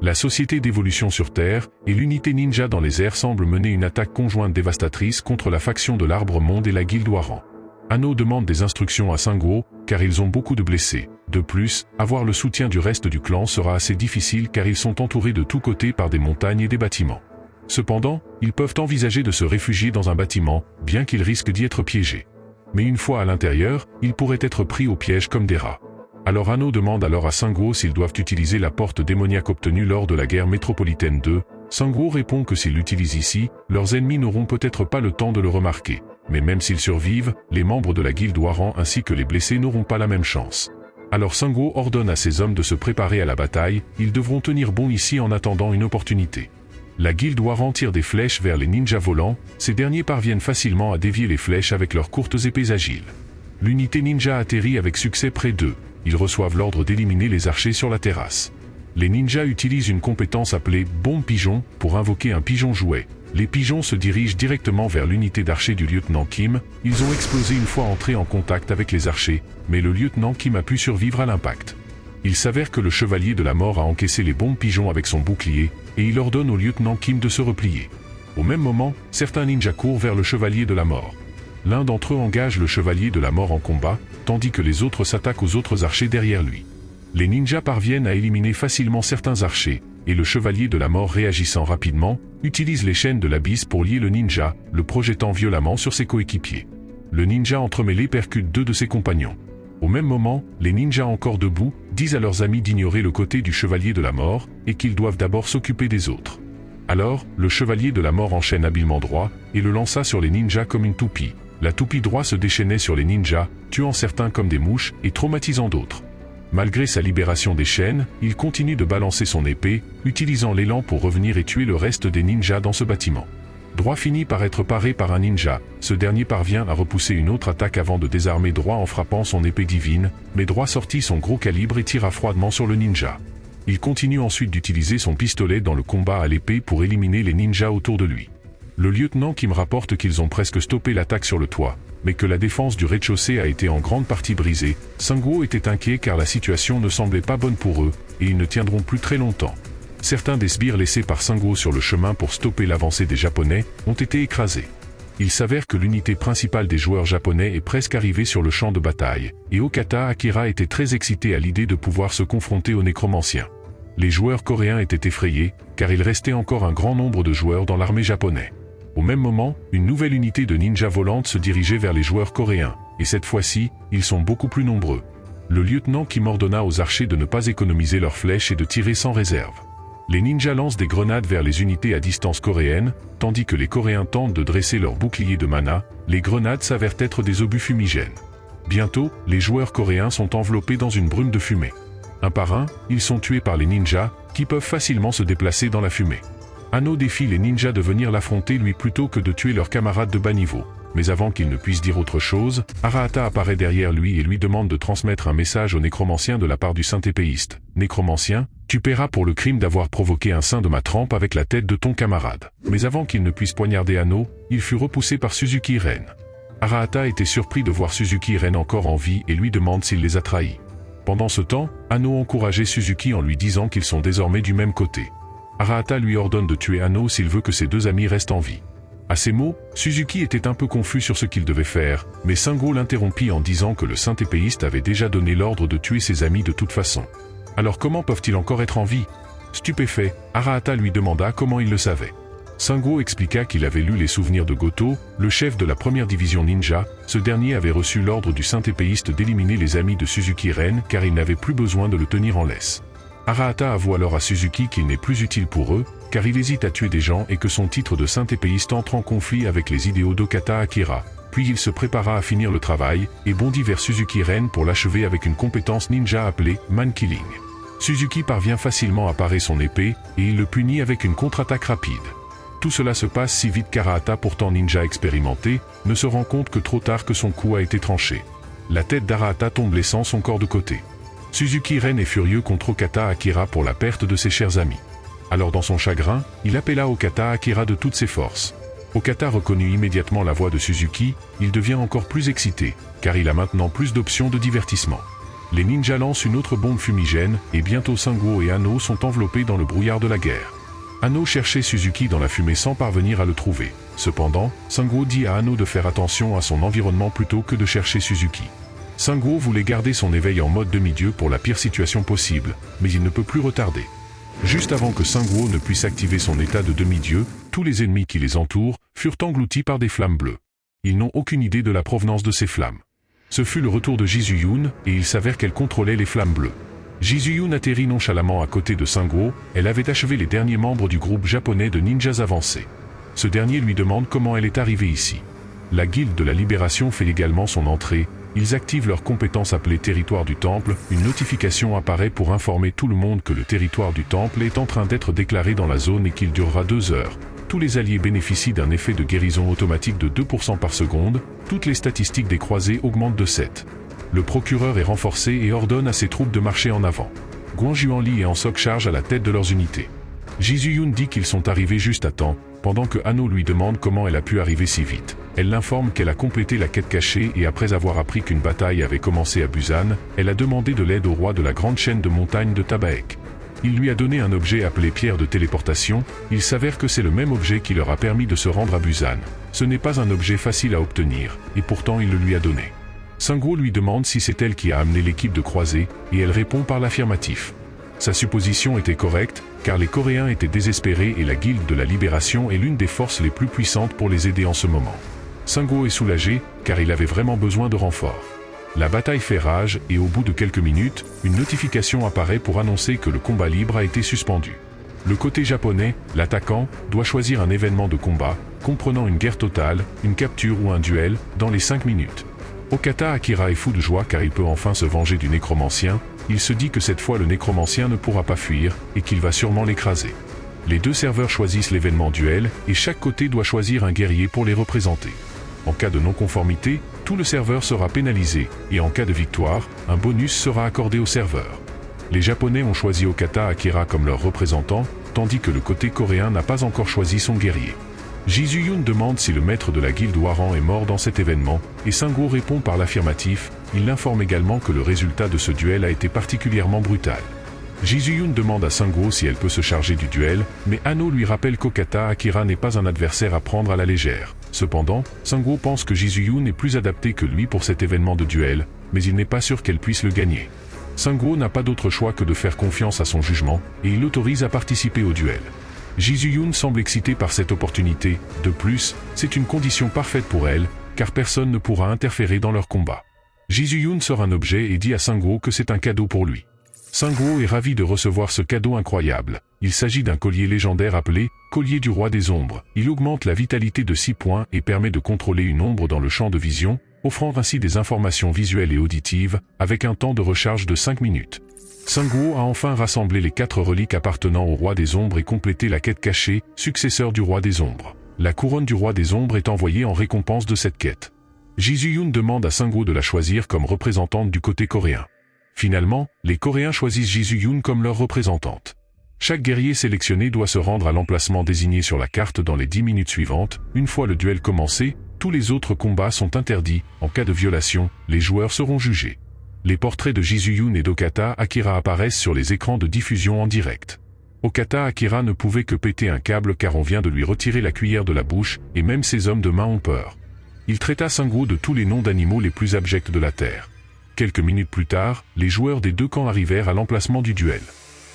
La Société d'évolution sur Terre et l'unité ninja dans les airs semblent mener une attaque conjointe dévastatrice contre la faction de l'Arbre Monde et la Guilde Waran. Anno demande des instructions à Sanguo, car ils ont beaucoup de blessés. De plus, avoir le soutien du reste du clan sera assez difficile car ils sont entourés de tous côtés par des montagnes et des bâtiments. Cependant, ils peuvent envisager de se réfugier dans un bâtiment, bien qu'ils risquent d'y être piégés. Mais une fois à l'intérieur, ils pourraient être pris au piège comme des rats. Alors Anno demande alors à Sanguo s'ils doivent utiliser la porte démoniaque obtenue lors de la guerre métropolitaine 2. Sanguo répond que s'ils l'utilisent ici, leurs ennemis n'auront peut-être pas le temps de le remarquer. Mais même s'ils survivent, les membres de la Guilde Waran ainsi que les blessés n'auront pas la même chance. Alors Sanguo ordonne à ses hommes de se préparer à la bataille, ils devront tenir bon ici en attendant une opportunité. La Guilde Waran tire des flèches vers les ninjas volants, ces derniers parviennent facilement à dévier les flèches avec leurs courtes épées agiles. L'unité ninja atterrit avec succès près d'eux, ils reçoivent l'ordre d'éliminer les archers sur la terrasse. Les ninjas utilisent une compétence appelée « bombe pigeon » pour invoquer un pigeon jouet. Les pigeons se dirigent directement vers l'unité d'archers du lieutenant Kim, ils ont explosé une fois entrés en contact avec les archers, mais le lieutenant Kim a pu survivre à l'impact. Il s'avère que le chevalier de la mort a encaissé les bombes pigeons avec son bouclier, et il ordonne au lieutenant Kim de se replier. Au même moment, certains ninjas courent vers le chevalier de la mort. L'un d'entre eux engage le chevalier de la mort en combat, tandis que les autres s'attaquent aux autres archers derrière lui. Les ninjas parviennent à éliminer facilement certains archers, et le chevalier de la mort réagissant rapidement, utilise les chaînes de l'abysse pour lier le ninja, le projetant violemment sur ses coéquipiers. Le ninja entremêlé percute deux de ses compagnons. Au même moment, les ninjas encore debout, disent à leurs amis d'ignorer le côté du chevalier de la mort, et qu'ils doivent d'abord s'occuper des autres. Alors, le chevalier de la mort enchaîne habilement droit, et le lança sur les ninjas comme une toupie. La toupie droit se déchaînait sur les ninjas, tuant certains comme des mouches, et traumatisant d'autres. Malgré sa libération des chaînes, il continue de balancer son épée, utilisant l'élan pour revenir et tuer le reste des ninjas dans ce bâtiment. Droit finit par être paré par un ninja, ce dernier parvient à repousser une autre attaque avant de désarmer Droit en frappant son épée divine, mais Droit sortit son gros calibre et tira froidement sur le ninja. Il continue ensuite d'utiliser son pistolet dans le combat à l'épée pour éliminer les ninjas autour de lui. Le lieutenant Kim rapporte qu'ils ont presque stoppé l'attaque sur le toit, mais que la défense du rez-de-chaussée a été en grande partie brisée. Sanguo était inquiet car la situation ne semblait pas bonne pour eux, et ils ne tiendront plus très longtemps. Certains des sbires laissés par Sanguo sur le chemin pour stopper l'avancée des Japonais ont été écrasés. Il s'avère que l'unité principale des joueurs japonais est presque arrivée sur le champ de bataille, et Okata Akira était très excité à l'idée de pouvoir se confronter aux nécromanciens. Les joueurs coréens étaient effrayés, car il restait encore un grand nombre de joueurs dans l'armée japonaise. Au même moment, une nouvelle unité de ninjas volantes se dirigeait vers les joueurs coréens, et cette fois-ci, ils sont beaucoup plus nombreux. Le lieutenant Kim ordonna aux archers de ne pas économiser leurs flèches et de tirer sans réserve. Les ninjas lancent des grenades vers les unités à distance coréennes, tandis que les Coréens tentent de dresser leurs boucliers de mana, les grenades s'avèrent être des obus fumigènes. Bientôt, les joueurs coréens sont enveloppés dans une brume de fumée. Un par un, ils sont tués par les ninjas, qui peuvent facilement se déplacer dans la fumée. Anno défie les ninjas de venir l'affronter lui plutôt que de tuer leurs camarades de bas niveau. Mais avant qu'il ne puisse dire autre chose, Arahata apparaît derrière lui et lui demande de transmettre un message au nécromancien de la part du saint-épéiste. « Nécromancien, tu paieras pour le crime d'avoir provoqué un saint de ma trempe avec la tête de ton camarade. » Mais avant qu'il ne puisse poignarder Anno, il fut repoussé par Suzuki Ren. Arahata était surpris de voir Suzuki Ren encore en vie et lui demande s'il les a trahis. Pendant ce temps, Anno encourageait Suzuki en lui disant qu'ils sont désormais du même côté. Arahata lui ordonne de tuer Anno s'il veut que ses deux amis restent en vie. À ces mots, Suzuki était un peu confus sur ce qu'il devait faire, mais Sanguo l'interrompit en disant que le saint-épéiste avait déjà donné l'ordre de tuer ses amis de toute façon. Alors comment peuvent-ils encore être en vie? Stupéfait, Arahata lui demanda comment il le savait. Sanguo expliqua qu'il avait lu les souvenirs de Goto, le chef de la première division ninja. Ce dernier avait reçu l'ordre du saint-épéiste d'éliminer les amis de Suzuki Ren car il n'avait plus besoin de le tenir en laisse. Arahata avoue alors à Suzuki qu'il n'est plus utile pour eux, car il hésite à tuer des gens et que son titre de saint-épéiste entre en conflit avec les idéaux d'Okata Akira. Puis il se prépara à finir le travail, et bondit vers Suzuki Ren pour l'achever avec une compétence ninja appelée Man Killing. Suzuki parvient facilement à parer son épée, et il le punit avec une contre-attaque rapide. Tout cela se passe si vite qu'Arahata, pourtant ninja expérimenté, ne se rend compte que trop tard que son coup a été tranché. La tête d'Arahata tombe laissant son corps de côté. Suzuki Ren est furieux contre Okata Akira pour la perte de ses chers amis. Alors dans son chagrin, il appela Okata Akira de toutes ses forces. Okata reconnut immédiatement la voix de Suzuki, il devient encore plus excité, car il a maintenant plus d'options de divertissement. Les ninjas lancent une autre bombe fumigène, et bientôt Sango et Anno sont enveloppés dans le brouillard de la guerre. Anno cherchait Suzuki dans la fumée sans parvenir à le trouver. Cependant, Sango dit à Anno de faire attention à son environnement plutôt que de chercher Suzuki. Sango voulait garder son éveil en mode demi-dieu pour la pire situation possible, mais il ne peut plus retarder. Juste avant que Sango ne puisse activer son état de demi-dieu, tous les ennemis qui les entourent furent engloutis par des flammes bleues. Ils n'ont aucune idée de la provenance de ces flammes. Ce fut le retour de Jizuyun, et il s'avère qu'elle contrôlait les flammes bleues. Jizuyun atterrit nonchalamment à côté de Sango, elle avait achevé les derniers membres du groupe japonais de ninjas avancés. Ce dernier lui demande comment elle est arrivée ici. La Guilde de la Libération fait également son entrée, ils activent leur compétence appelée Territoire du Temple, une notification apparaît pour informer tout le monde que le territoire du Temple est en train d'être déclaré dans la zone et qu'il durera 2 heures. Tous les alliés bénéficient d'un effet de guérison automatique de 2% par seconde, toutes les statistiques des croisés augmentent de 7. Le procureur est renforcé et ordonne à ses troupes de marcher en avant. Guan Juanli et Ansok chargent à la tête de leurs unités. Jizuyun dit qu'ils sont arrivés juste à temps, pendant que Anno lui demande comment elle a pu arriver si vite. Elle l'informe qu'elle a complété la quête cachée et après avoir appris qu'une bataille avait commencé à Busan, elle a demandé de l'aide au roi de la grande chaîne de montagnes de Tabaek. Il lui a donné un objet appelé pierre de téléportation, il s'avère que c'est le même objet qui leur a permis de se rendre à Busan. Ce n'est pas un objet facile à obtenir, et pourtant il le lui a donné. Sango lui demande si c'est elle qui a amené l'équipe de croisés, et elle répond par l'affirmatif. Sa supposition était correcte, car les Coréens étaient désespérés et la Guilde de la Libération est l'une des forces les plus puissantes pour les aider en ce moment. Sango est soulagé, car il avait vraiment besoin de renforts. La bataille fait rage et au bout de quelques minutes, une notification apparaît pour annoncer que le combat libre a été suspendu. Le côté japonais, l'attaquant, doit choisir un événement de combat, comprenant une guerre totale, une capture ou un duel, dans les 5 minutes. Okata Akira est fou de joie car il peut enfin se venger du nécromancien, il se dit que cette fois le nécromancien ne pourra pas fuir, et qu'il va sûrement l'écraser. Les 2 serveurs choisissent l'événement duel, et chaque côté doit choisir un guerrier pour les représenter. En cas de non-conformité, tout le serveur sera pénalisé, et en cas de victoire, un bonus sera accordé au serveur. Les Japonais ont choisi Okata Akira comme leur représentant, tandis que le côté coréen n'a pas encore choisi son guerrier. Jizuyun demande si le maître de la guilde Waran est mort dans cet événement, et Sango répond par l'affirmatif, il l'informe également que le résultat de ce duel a été particulièrement brutal. Jizuyun demande à Sango si elle peut se charger du duel, mais Anno lui rappelle qu'Okata Akira n'est pas un adversaire à prendre à la légère. Cependant, Sango pense que Jizuyun est plus adapté que lui pour cet événement de duel, mais il n'est pas sûr qu'elle puisse le gagner. Sango n'a pas d'autre choix que de faire confiance à son jugement, et il l'autorise à participer au duel. Jizuyun semble excité par cette opportunité, de plus, c'est une condition parfaite pour elle, car personne ne pourra interférer dans leur combat. Jizuyun sort un objet et dit à Sango que c'est un cadeau pour lui. Sango est ravi de recevoir ce cadeau incroyable. Il s'agit d'un collier légendaire appelé « Collier du Roi des Ombres ». Il augmente la vitalité de 6 points et permet de contrôler une ombre dans le champ de vision, offrant ainsi des informations visuelles et auditives, avec un temps de recharge de 5 minutes. Sango a enfin rassemblé les 4 reliques appartenant au Roi des Ombres et complété la quête cachée, successeur du Roi des Ombres. La couronne du Roi des Ombres est envoyée en récompense de cette quête. Jizuyun demande à Sango de la choisir comme représentante du côté coréen. Finalement, les Coréens choisissent Jizuyun comme leur représentante. Chaque guerrier sélectionné doit se rendre à l'emplacement désigné sur la carte dans les 10 minutes suivantes. Une fois le duel commencé, tous les autres combats sont interdits. En cas de violation, les joueurs seront jugés. Les portraits de Jizuyun et d'Okata Akira apparaissent sur les écrans de diffusion en direct. Okata Akira ne pouvait que péter un câble car on vient de lui retirer la cuillère de la bouche, et même ses hommes de main ont peur. Il traita Sango de tous les noms d'animaux les plus abjects de la Terre. Quelques minutes plus tard, les joueurs des 2 camps arrivèrent à l'emplacement du duel.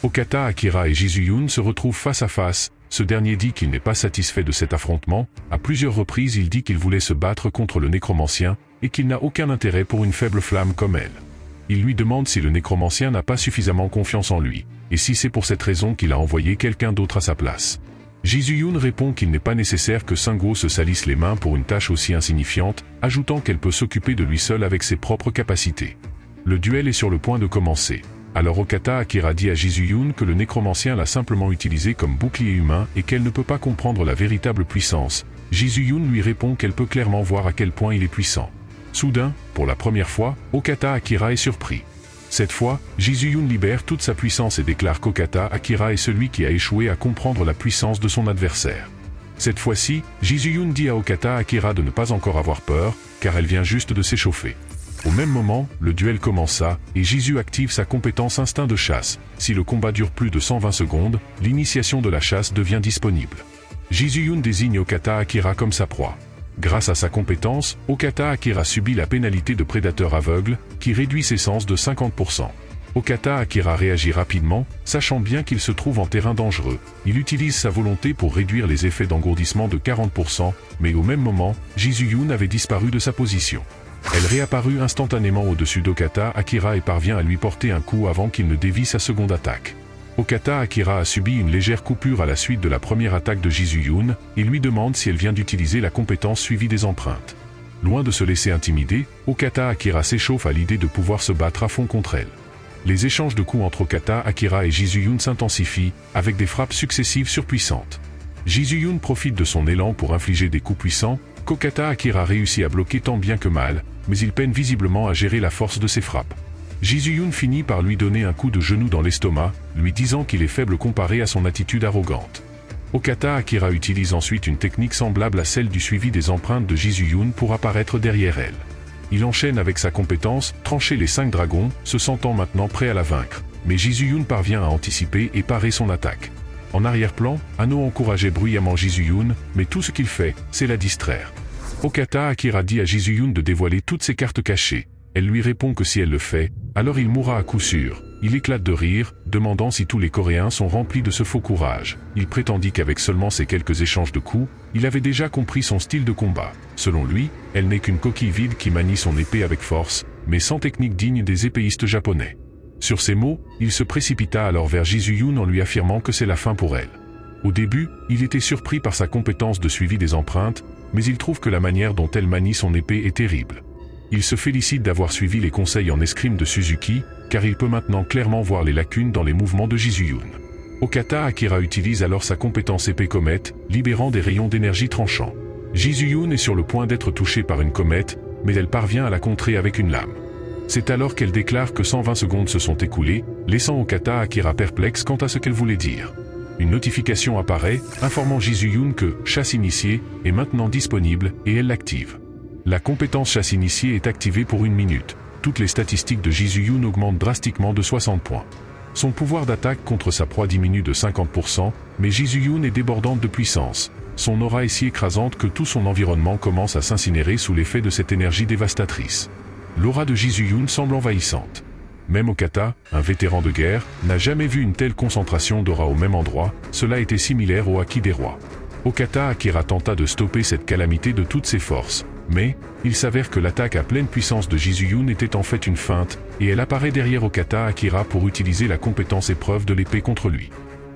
Okata Akira et Jizuyun se retrouvent face à face, ce dernier dit qu'il n'est pas satisfait de cet affrontement, à plusieurs reprises il dit qu'il voulait se battre contre le nécromancien, et qu'il n'a aucun intérêt pour une faible flamme comme elle. Il lui demande si le nécromancien n'a pas suffisamment confiance en lui, et si c'est pour cette raison qu'il a envoyé quelqu'un d'autre à sa place. Jizuyun répond qu'il n'est pas nécessaire que Sango se salisse les mains pour une tâche aussi insignifiante, ajoutant qu'elle peut s'occuper de lui seule avec ses propres capacités. Le duel est sur le point de commencer. Alors Okata Akira dit à Jizuyun que le nécromancien l'a simplement utilisé comme bouclier humain et qu'elle ne peut pas comprendre la véritable puissance. Jizuyun lui répond qu'elle peut clairement voir à quel point il est puissant. Soudain, pour la première fois, Okata Akira est surpris. Cette fois, Jizuyun libère toute sa puissance et déclare qu'Okata Akira est celui qui a échoué à comprendre la puissance de son adversaire. Cette fois-ci, Jizuyun dit à Okata Akira de ne pas encore avoir peur, car elle vient juste de s'échauffer. Au même moment, le duel commença, et Jisoo active sa compétence instinct de chasse. Si le combat dure plus de 120 secondes, l'initiation de la chasse devient disponible. Jisoo désigne Okata Akira comme sa proie. Grâce à sa compétence, Okata Akira subit la pénalité de prédateur aveugle, qui réduit ses sens de 50%. Okata Akira réagit rapidement, sachant bien qu'il se trouve en terrain dangereux. Il utilise sa volonté pour réduire les effets d'engourdissement de 40%, mais au même moment, Jisoo avait disparu de sa position. Elle réapparut instantanément au-dessus d'Okata Akira et parvient à lui porter un coup avant qu'il ne dévie sa seconde attaque. Okata Akira a subi une légère coupure à la suite de la première attaque de Jisoo et lui demande si elle vient d'utiliser la compétence suivie des empreintes. Loin de se laisser intimider, Okata Akira s'échauffe à l'idée de pouvoir se battre à fond contre elle. Les échanges de coups entre Okata Akira et Jisoo s'intensifient, avec des frappes successives surpuissantes. Jisoo profite de son élan pour infliger des coups puissants, qu'Okata Akira réussit à bloquer tant bien que mal, mais il peine visiblement à gérer la force de ses frappes. Jisoo finit par lui donner un coup de genou dans l'estomac, lui disant qu'il est faible comparé à son attitude arrogante. Okata Akira utilise ensuite une technique semblable à celle du suivi des empreintes de Jisoo pour apparaître derrière elle. Il enchaîne avec sa compétence, trancher les 5 dragons, se sentant maintenant prêt à la vaincre, mais Jisoo parvient à anticiper et parer son attaque. En arrière-plan, Anno encourageait bruyamment Jisoo, mais tout ce qu'il fait, c'est la distraire. Okata Akira dit à Jisoo de dévoiler toutes ses cartes cachées. Elle lui répond que si elle le fait, alors il mourra à coup sûr. Il éclate de rire, demandant si tous les Coréens sont remplis de ce faux courage. Il prétendit qu'avec seulement ces quelques échanges de coups, il avait déjà compris son style de combat. Selon lui, elle n'est qu'une coquille vide qui manie son épée avec force, mais sans technique digne des épéistes japonais. Sur ces mots, il se précipita alors vers Jisoo en lui affirmant que c'est la fin pour elle. Au début, il était surpris par sa compétence de suivi des empreintes, mais il trouve que la manière dont elle manie son épée est terrible. Il se félicite d'avoir suivi les conseils en escrime de Suzuki, car il peut maintenant clairement voir les lacunes dans les mouvements de Jisoo. Okata Akira utilise alors sa compétence épée comète, libérant des rayons d'énergie tranchants. Jisoo est sur le point d'être touchée par une comète, mais elle parvient à la contrer avec une lame. C'est alors qu'elle déclare que 120 secondes se sont écoulées, laissant Okata Akira perplexe quant à ce qu'elle voulait dire. Une notification apparaît, informant Jisoo que « Chasse initiée » est maintenant disponible et elle l'active. La compétence chasse initiée est activée pour 1 minute. Toutes les statistiques de Jisoo augmentent drastiquement de 60 points. Son pouvoir d'attaque contre sa proie diminue de 50%, mais Jisoo est débordante de puissance. Son aura est si écrasante que tout son environnement commence à s'incinérer sous l'effet de cette énergie dévastatrice. L'aura de Jisoo semble envahissante. Même Okata, un vétéran de guerre, n'a jamais vu une telle concentration d'aura au même endroit, cela était similaire au Haki des rois. Okata Akira tenta de stopper cette calamité de toutes ses forces, mais il s'avère que l'attaque à pleine puissance de Jisoo était en fait une feinte, et elle apparaît derrière Okata Akira pour utiliser la compétence épreuve de l'épée contre lui.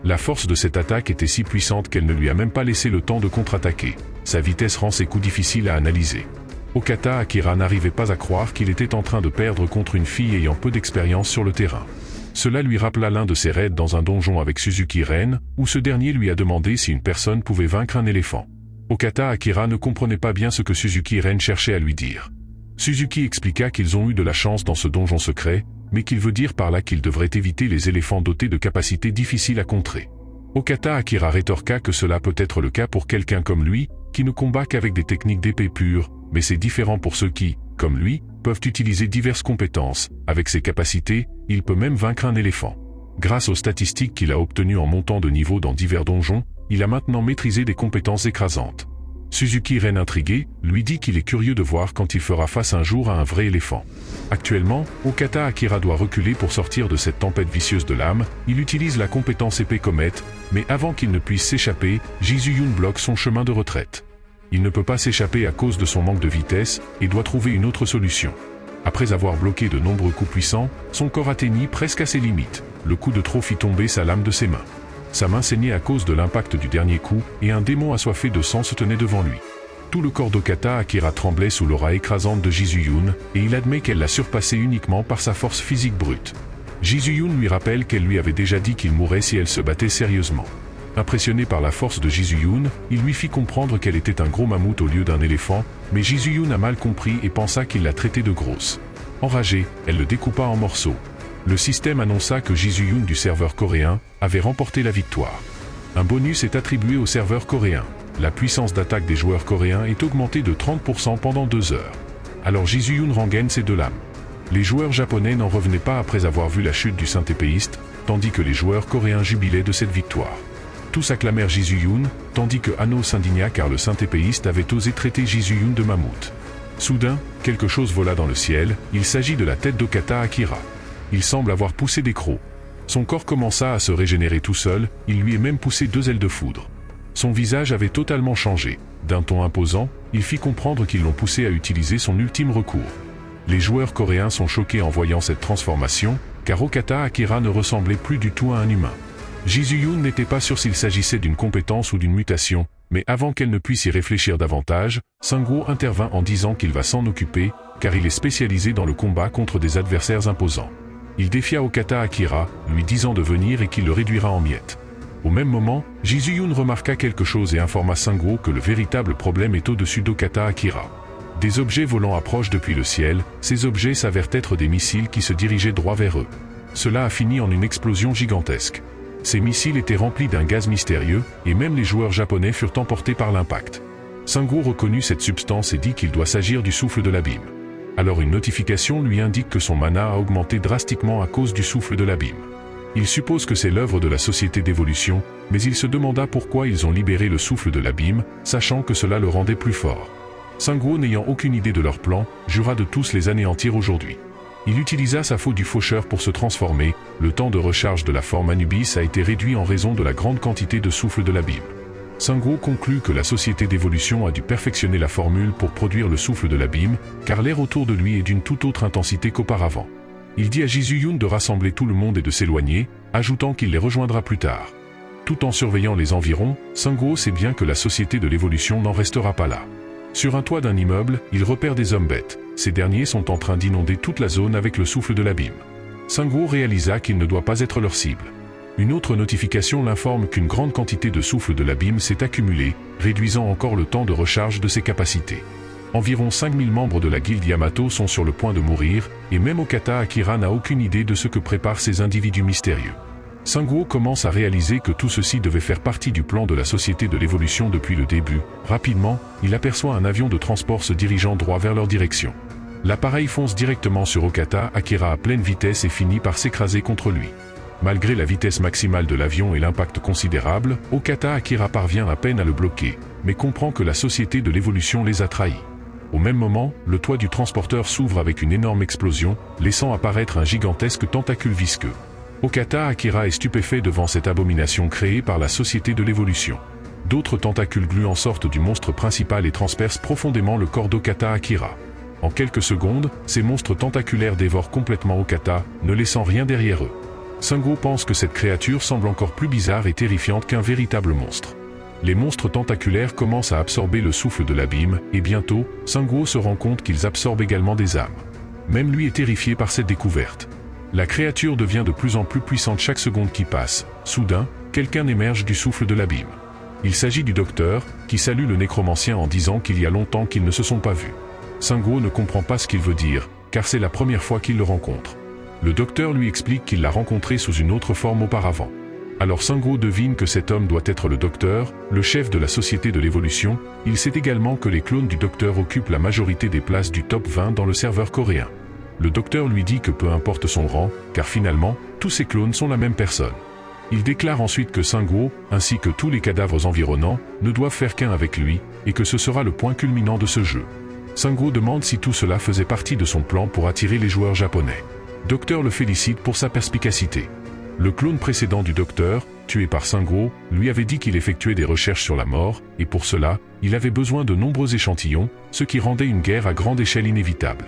La force de cette attaque était si puissante qu'elle ne lui a même pas laissé le temps de contre-attaquer. Sa vitesse rend ses coups difficiles à analyser. Okata Akira n'arrivait pas à croire qu'il était en train de perdre contre une fille ayant peu d'expérience sur le terrain. Cela lui rappela l'un de ses raids dans un donjon avec Suzuki Ren, où ce dernier lui a demandé si une personne pouvait vaincre un éléphant. Okata Akira ne comprenait pas bien ce que Suzuki Ren cherchait à lui dire. Suzuki expliqua qu'ils ont eu de la chance dans ce donjon secret, mais qu'il veut dire par là qu'ils devraient éviter les éléphants dotés de capacités difficiles à contrer. Okata Akira rétorqua que cela peut être le cas pour quelqu'un comme lui, qui ne combat qu'avec des techniques d'épée pure, mais c'est différent pour ceux qui, comme lui, peuvent utiliser diverses compétences. Avec ses capacités, il peut même vaincre un éléphant. Grâce aux statistiques qu'il a obtenues en montant de niveau dans divers donjons, il a maintenant maîtrisé des compétences écrasantes. Suzuki Ren intrigué, lui dit qu'il est curieux de voir quand il fera face un jour à un vrai éléphant. Actuellement, Okata Akira doit reculer pour sortir de cette tempête vicieuse de l'âme, il utilise la compétence épée comète, mais avant qu'il ne puisse s'échapper, Jisoo bloque son chemin de retraite. Il ne peut pas s'échapper à cause de son manque de vitesse, et doit trouver une autre solution. Après avoir bloqué de nombreux coups puissants, son corps atteignit presque à ses limites. Le coup de trop fit tomber sa lame de ses mains. Sa main saignait à cause de l'impact du dernier coup, et un démon assoiffé de sang se tenait devant lui. Tout le corps d'Okata Akira tremblait sous l'aura écrasante de Jisoo, et il admet qu'elle l'a surpassé uniquement par sa force physique brute. Jisoo lui rappelle qu'elle lui avait déjà dit qu'il mourrait si elle se battait sérieusement. Impressionné par la force de Jisoo, il lui fit comprendre qu'elle était un gros mammouth au lieu d'un éléphant, mais Jisoo a mal compris et pensa qu'il la traitait de grosse. Enragée, elle le découpa en morceaux. Le système annonça que Jisoo du serveur coréen avait remporté la victoire. Un bonus est attribué au serveur coréen. La puissance d'attaque des joueurs coréens est augmentée de 30% pendant 2 heures. Alors Jisuyun rengaine ses deux lames. Les joueurs japonais n'en revenaient pas après avoir vu la chute du saint épéiste, tandis que les joueurs coréens jubilaient de cette victoire. Tous acclamèrent Jisuyun, tandis que Hano s'indigna car le saint épéiste avait osé traiter Jisuyun de mammouth. Soudain, quelque chose vola dans le ciel, il s'agit de la tête d'Okata Akira. Il semble avoir poussé des crocs. Son corps commença à se régénérer tout seul, il lui est même poussé 2 ailes de foudre. Son visage avait totalement changé. D'un ton imposant, il fit comprendre qu'ils l'ont poussé à utiliser son ultime recours. Les joueurs coréens sont choqués en voyant cette transformation, car Okata Akira ne ressemblait plus du tout à un humain. Jisuyun n'était pas sûr s'il s'agissait d'une compétence ou d'une mutation, mais avant qu'elle ne puisse y réfléchir davantage, Sango intervint en disant qu'il va s'en occuper, car il est spécialisé dans le combat contre des adversaires imposants. Il défia Okata Akira, lui disant de venir et qu'il le réduira en miettes. Au même moment, Jisuyun remarqua quelque chose et informa Sango que le véritable problème est au-dessus d'Okata Akira. Des objets volants approchent depuis le ciel, ces objets s'avèrent être des missiles qui se dirigeaient droit vers eux. Cela a fini en une explosion gigantesque. Ces missiles étaient remplis d'un gaz mystérieux, et même les joueurs japonais furent emportés par l'impact. Sango reconnut cette substance et dit qu'il doit s'agir du souffle de l'abîme. Alors une notification lui indique que son mana a augmenté drastiquement à cause du souffle de l'abîme. Il suppose que c'est l'œuvre de la société d'évolution, mais il se demanda pourquoi ils ont libéré le souffle de l'abîme, sachant que cela le rendait plus fort. Sango, n'ayant aucune idée de leur plan, jura de tous les anéantir aujourd'hui. Il utilisa sa faux du faucheur pour se transformer, le temps de recharge de la forme Anubis a été réduit en raison de la grande quantité de souffle de l'abîme. Sango conclut que la société d'évolution a dû perfectionner la formule pour produire le souffle de l'abîme, car l'air autour de lui est d'une toute autre intensité qu'auparavant. Il dit à Jisuyun de rassembler tout le monde et de s'éloigner, ajoutant qu'il les rejoindra plus tard. Tout en surveillant les environs, Sango sait bien que la société de l'évolution n'en restera pas là. Sur un toit d'un immeuble, il repère des hommes bêtes. Ces derniers sont en train d'inonder toute la zone avec le souffle de l'abîme. Sango réalisa qu'il ne doit pas être leur cible. Une autre notification l'informe qu'une grande quantité de souffle de l'abîme s'est accumulée, réduisant encore le temps de recharge de ses capacités. Environ 5000 membres de la guilde Yamato sont sur le point de mourir, et même Okata Akira n'a aucune idée de ce que préparent ces individus mystérieux. Sango commence à réaliser que tout ceci devait faire partie du plan de la société de l'évolution depuis le début. Rapidement, il aperçoit un avion de transport se dirigeant droit vers leur direction. L'appareil fonce directement sur Okata Akira à pleine vitesse et finit par s'écraser contre lui. Malgré la vitesse maximale de l'avion et l'impact considérable, Okata Akira parvient à peine à le bloquer, mais comprend que la société de l'évolution les a trahis. Au même moment, le toit du transporteur s'ouvre avec une énorme explosion, laissant apparaître un gigantesque tentacule visqueux. Okata Akira est stupéfait devant cette abomination créée par la société de l'évolution. D'autres tentacules gluants sortent du monstre principal et transpercent profondément le corps d'Okata Akira. En quelques secondes, ces monstres tentaculaires dévorent complètement Okata, ne laissant rien derrière eux. Sango pense que cette créature semble encore plus bizarre et terrifiante qu'un véritable monstre. Les monstres tentaculaires commencent à absorber le souffle de l'abîme, et bientôt, Sango se rend compte qu'ils absorbent également des âmes. Même lui est terrifié par cette découverte. La créature devient de plus en plus puissante chaque seconde qui passe. Soudain, quelqu'un émerge du souffle de l'abîme. Il s'agit du docteur, qui salue le nécromancien en disant qu'il y a longtemps qu'ils ne se sont pas vus. Sango ne comprend pas ce qu'il veut dire, car c'est la première fois qu'il le rencontre. Le docteur lui explique qu'il l'a rencontré sous une autre forme auparavant. Alors Sango devine que cet homme doit être le docteur, le chef de la société de l'évolution. Il sait également que les clones du docteur occupent la majorité des places du top 20 dans le serveur coréen. Le docteur lui dit que peu importe son rang, car finalement, tous ces clones sont la même personne. Il déclare ensuite que Sango, ainsi que tous les cadavres environnants, ne doivent faire qu'un avec lui, et que ce sera le point culminant de ce jeu. Sango demande si tout cela faisait partie de son plan pour attirer les joueurs japonais. Docteur le félicite pour sa perspicacité. Le clone précédent du docteur, tué par Sango, lui avait dit qu'il effectuait des recherches sur la mort, et pour cela, il avait besoin de nombreux échantillons, ce qui rendait une guerre à grande échelle inévitable.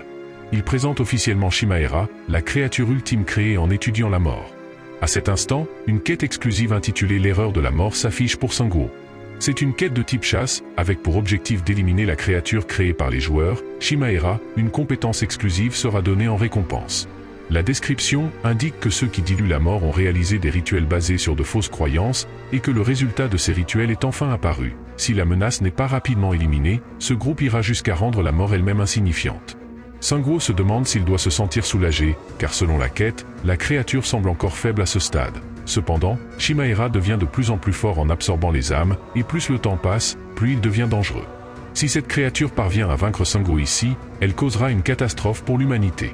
Il présente officiellement Shimaera, la créature ultime créée en étudiant la mort. À cet instant, une quête exclusive intitulée L'erreur de la mort s'affiche pour Sango. C'est une quête de type chasse, avec pour objectif d'éliminer la créature créée par les joueurs. Shimaera, une compétence exclusive sera donnée en récompense. La description indique que ceux qui diluent la mort ont réalisé des rituels basés sur de fausses croyances, et que le résultat de ces rituels est enfin apparu. Si la menace n'est pas rapidement éliminée, ce groupe ira jusqu'à rendre la mort elle-même insignifiante. Sango se demande s'il doit se sentir soulagé, car selon la quête, la créature semble encore faible à ce stade. Cependant, Shimaera devient de plus en plus fort en absorbant les âmes, et plus le temps passe, plus il devient dangereux. Si cette créature parvient à vaincre Sango ici, elle causera une catastrophe pour l'humanité.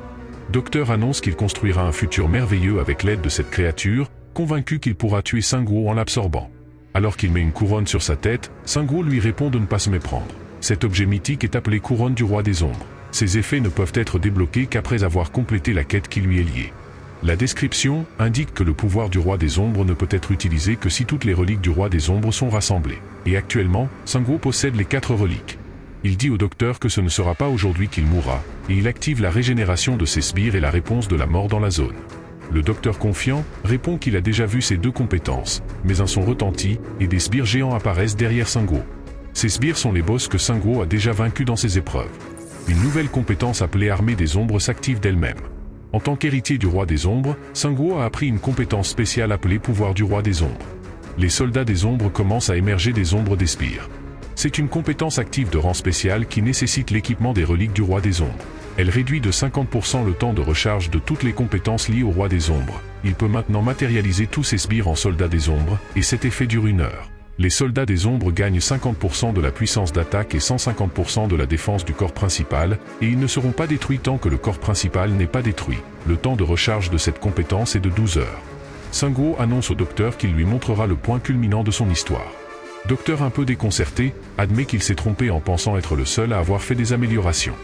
Docteur annonce qu'il construira un futur merveilleux avec l'aide de cette créature, convaincu qu'il pourra tuer Sango en l'absorbant. Alors qu'il met une couronne sur sa tête, Sango lui répond de ne pas se méprendre. Cet objet mythique est appelé couronne du roi des ombres. Ses effets ne peuvent être débloqués qu'après avoir complété la quête qui lui est liée. La description indique que le pouvoir du roi des ombres ne peut être utilisé que si toutes les reliques du roi des ombres sont rassemblées. Et actuellement, Sango possède les 4 reliques. Il dit au docteur que ce ne sera pas aujourd'hui qu'il mourra, et il active la régénération de ses sbires et la réponse de la mort dans la zone. Le docteur confiant répond qu'il a déjà vu ces 2 compétences, mais un son retentit, et des sbires géants apparaissent derrière Sango. Ces sbires sont les boss que Sango a déjà vaincus dans ses épreuves. Une nouvelle compétence appelée Armée des Ombres s'active d'elle-même. En tant qu'héritier du roi des ombres, Sango a appris une compétence spéciale appelée Pouvoir du roi des ombres. Les soldats des ombres commencent à émerger des ombres des sbires. C'est une compétence active de rang spécial qui nécessite l'équipement des reliques du roi des ombres. Elle réduit de 50% le temps de recharge de toutes les compétences liées au roi des ombres. Il peut maintenant matérialiser tous ses sbires en soldats des ombres, et cet effet dure 1 heure. Les soldats des ombres gagnent 50% de la puissance d'attaque et 150% de la défense du corps principal, et ils ne seront pas détruits tant que le corps principal n'est pas détruit. Le temps de recharge de cette compétence est de 12 heures. Sango annonce au docteur qu'il lui montrera le point culminant de son histoire. Docteur un peu déconcerté, admet qu'il s'est trompé en pensant être le seul à avoir fait des améliorations.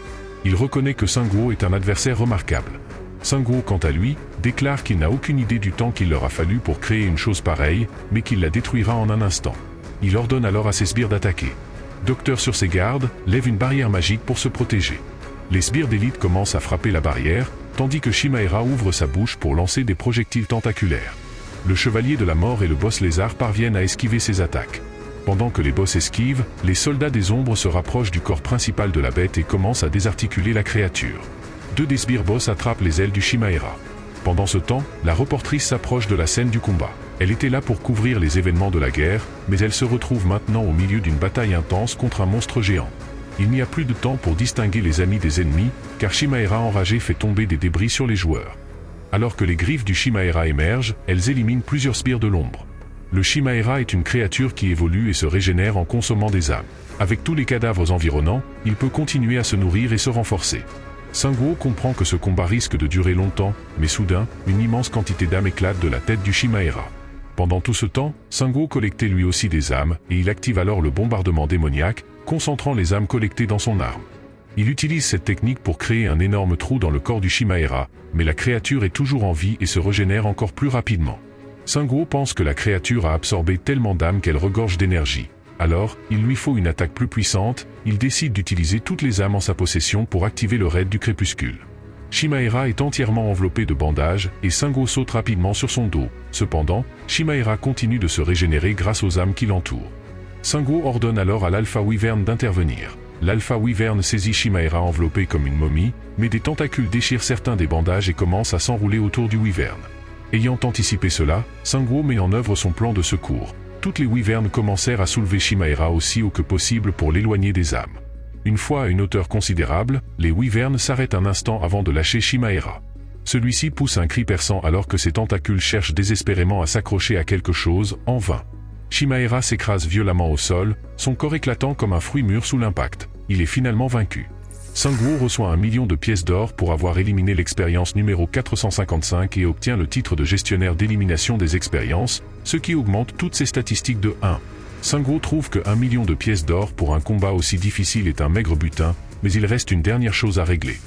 Il reconnaît que Sango est un adversaire remarquable. Sango, quant à lui, déclare qu'il n'a aucune idée du temps qu'il leur a fallu pour créer une chose pareille, mais qu'il la détruira en un instant. Il ordonne alors à ses sbires d'attaquer. Docteur sur ses gardes, lève une barrière magique pour se protéger. Les sbires d'élite commencent à frapper la barrière, tandis que Shimaera ouvre sa bouche pour lancer des projectiles tentaculaires. Le chevalier de la mort et le boss lézard parviennent à esquiver ces attaques. Pendant que les boss esquivent, les soldats des ombres se rapprochent du corps principal de la bête et commencent à désarticuler la créature. 2 des sbires boss attrapent les ailes du Shimaera. Pendant ce temps, la reportrice s'approche de la scène du combat. Elle était là pour couvrir les événements de la guerre, mais elle se retrouve maintenant au milieu d'une bataille intense contre un monstre géant. Il n'y a plus de temps pour distinguer les amis des ennemis, car Shimaera enragé fait tomber des débris sur les joueurs. Alors que les griffes du Shimaera émergent, elles éliminent plusieurs sbires de l'ombre. Le Shimaera est une créature qui évolue et se régénère en consommant des âmes. Avec tous les cadavres environnants, il peut continuer à se nourrir et se renforcer. Sango comprend que ce combat risque de durer longtemps, mais soudain, une immense quantité d'âmes éclate de la tête du Shimaera. Pendant tout ce temps, Sango collectait lui aussi des âmes, et il active alors le bombardement démoniaque, concentrant les âmes collectées dans son arme. Il utilise cette technique pour créer un énorme trou dans le corps du Shimaera, mais la créature est toujours en vie et se régénère encore plus rapidement. Sango pense que la créature a absorbé tellement d'âmes qu'elle regorge d'énergie. Alors, il lui faut une attaque plus puissante, il décide d'utiliser toutes les âmes en sa possession pour activer le raid du crépuscule. Shimaera est entièrement enveloppé de bandages, et Sango saute rapidement sur son dos. Cependant, Shimaera continue de se régénérer grâce aux âmes qui l'entourent. Sango ordonne alors à l'Alpha Wyvern d'intervenir. L'Alpha Wyvern saisit Shimaera enveloppé comme une momie, mais des tentacules déchirent certains des bandages et commencent à s'enrouler autour du Wyvern. Ayant anticipé cela, Sango met en œuvre son plan de secours. Toutes les Wyverns commencèrent à soulever Shimaera aussi haut que possible pour l'éloigner des âmes. Une fois à une hauteur considérable, les Wyverns s'arrêtent un instant avant de lâcher Shimaera. Celui-ci pousse un cri perçant alors que ses tentacules cherchent désespérément à s'accrocher à quelque chose, en vain. Shimaera s'écrase violemment au sol, son corps éclatant comme un fruit mûr sous l'impact. Il est finalement vaincu. Sango reçoit 1 million de pièces d'or pour avoir éliminé l'expérience numéro 455 et obtient le titre de gestionnaire d'élimination des expériences, ce qui augmente toutes ses statistiques de 1. Sango trouve que 1 million de pièces d'or pour un combat aussi difficile est un maigre butin, mais il reste une dernière chose à régler.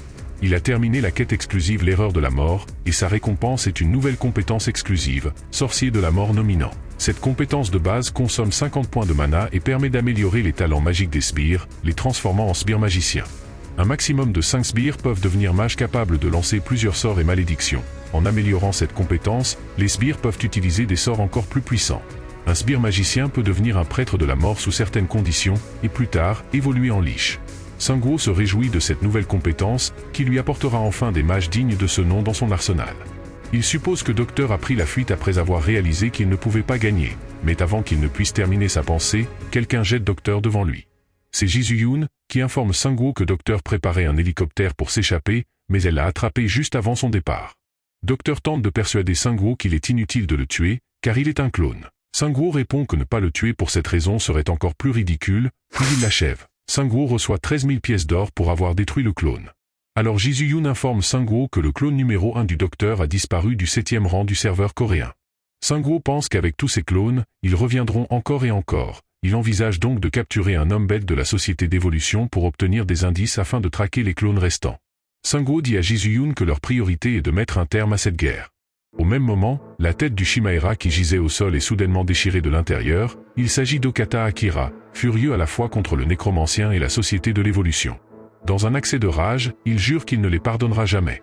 Il a terminé la quête exclusive l'erreur de la mort, et sa récompense est une nouvelle compétence exclusive, sorcier de la mort nominant. Cette compétence de base consomme 50 points de mana et permet d'améliorer les talents magiques des sbires, les transformant en sbires magiciens. Un maximum de 5 sbires peuvent devenir mages capables de lancer plusieurs sorts et malédictions. En améliorant cette compétence, les sbires peuvent utiliser des sorts encore plus puissants. Un sbire magicien peut devenir un prêtre de la mort sous certaines conditions, et plus tard, évoluer en lich. Sango se réjouit de cette nouvelle compétence, qui lui apportera enfin des mages dignes de ce nom dans son arsenal. Il suppose que Docteur a pris la fuite après avoir réalisé qu'il ne pouvait pas gagner, mais avant qu'il ne puisse terminer sa pensée, quelqu'un jette Docteur devant lui. C'est Jisuyun, qui informe Sango que Docteur préparait un hélicoptère pour s'échapper, mais elle l'a attrapé juste avant son départ. Docteur tente de persuader Sango qu'il est inutile de le tuer, car il est un clone. Sango répond que ne pas le tuer pour cette raison serait encore plus ridicule, puis il l'achève. Sungwoo reçoit 13 000 pièces d'or pour avoir détruit le clone. Alors Ji-Yoon informe Sungwoo que le clone numéro 1 du docteur a disparu du 7e rang du serveur coréen. Sungwoo pense qu'avec tous ces clones, ils reviendront encore et encore. Il envisage donc de capturer un homme bête de la société d'évolution pour obtenir des indices afin de traquer les clones restants. Sungwoo dit à Ji-Yoon que leur priorité est de mettre un terme à cette guerre. Au même moment, la tête du Chimaera qui gisait au sol est soudainement déchirée de l'intérieur. Il s'agit d'Okata Akira, furieux à la fois contre le nécromancien et la société de l'évolution. Dans un accès de rage, il jure qu'il ne les pardonnera jamais.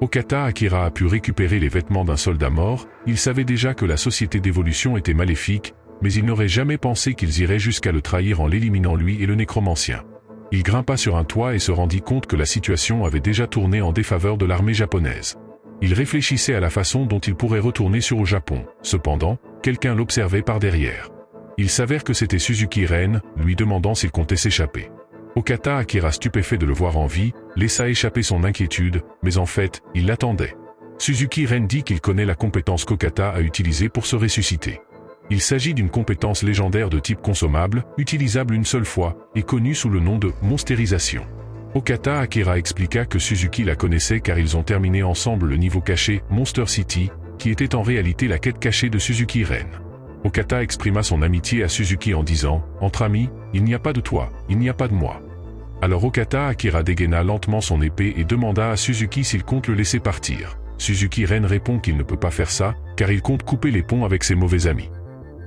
Okata Akira a pu récupérer les vêtements d'un soldat mort. Il savait déjà que la société d'évolution était maléfique, mais il n'aurait jamais pensé qu'ils iraient jusqu'à le trahir en l'éliminant lui et le nécromancien. Il grimpa sur un toit et se rendit compte que la situation avait déjà tourné en défaveur de l'armée japonaise. Il réfléchissait à la façon dont il pourrait retourner sur au Japon. Cependant, quelqu'un l'observait par derrière. Il s'avère que c'était Suzuki Ren, lui demandant s'il comptait s'échapper. Okata Akira, stupéfait de le voir en vie, laissa échapper son inquiétude, mais en fait, il l'attendait. Suzuki Ren dit qu'il connaît la compétence qu'Okata a utilisée pour se ressusciter. Il s'agit d'une compétence légendaire de type consommable, utilisable une seule fois, et connue sous le nom de monstérisation. Okata Akira expliqua que Suzuki la connaissait car ils ont terminé ensemble le niveau caché Monster City, qui était en réalité la quête cachée de Suzuki Ren. Okata exprima son amitié à Suzuki en disant « Entre amis, il n'y a pas de toi, il n'y a pas de moi ». Alors Okata Akira dégaina lentement son épée et demanda à Suzuki s'il compte le laisser partir. Suzuki Ren répond qu'il ne peut pas faire ça, car il compte couper les ponts avec ses mauvais amis.